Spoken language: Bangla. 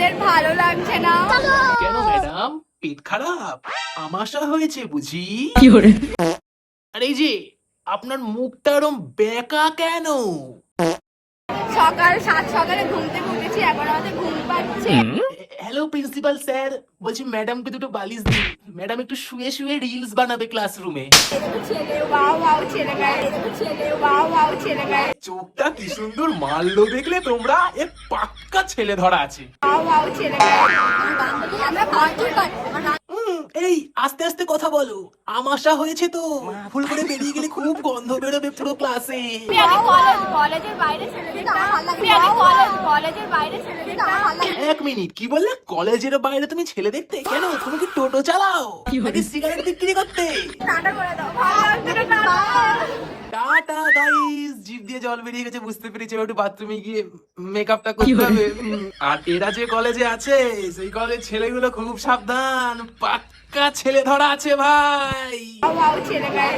আমাদের ভালো লাগছে না। কেন ম্যাডাম, পেট খারাপ, আমাশা হয়েছে বুঝি? আরে এই যে আপনার মুখটা এরম বেঁকা কেন? সকাল 7 সকালে ঘুম থেকে উঠেছি, এখন আমাদের ঘুম পাচ্ছে। হ্যালো প্রিন্সিপাল স্যার, বলছি ম্যাডামকে দুটো বালিশ দিন, ম্যাডাম একটু শুয়ে শুয়ে রিলস বানাবে ক্লাসরুমে। ছেলে ওয়াও ওয়াও ছেলে গায়ে, ছেলে ওয়াও ওয়াও ছেলে গায়ে, চোখটা কি সুন্দর মারলো দেখলে তোমরা, এ পাক্কা ছেলে ধরা আছে। ওয়াও ওয়াও ছেলে গায়ে। আমরা পার্টি করি। এই আস্তে আস্তে কথা বলো, আমাশা হয়েছে তো, ভুল করে বেরিয়ে গেলে খুব গন্ধ বেরোবে পুরো ক্লাসে। কলেজের বাইরে ছেড়ে দিতাম। কলেজের বাইরে ছেড়ে দিতাম। এক মিনিট, কি বললে? কলেজের বাইরে তুমি ছেলে দেখতে? কেন, তুমি কি টোটো চালাও নাকি সিগারেট বিক্রি করতে? টাটা করে দাও, ভালো লাগছে না, টাটা। টাটা গাইস, জিভ দিয়ে জল বেরিয়ে গেছে, বুঝতে পেরেছি এবার একটু বাথরুমে গিয়ে মেকআপটা করতে হবে। আর এরা যে কলেজে আছে সেই কলেজ ছেলেগুলো খুব সাবধান, পাক্কা ছেলে ধরা আছে ভাই। ওয়াও ওয়াও ছেলে গায়ে।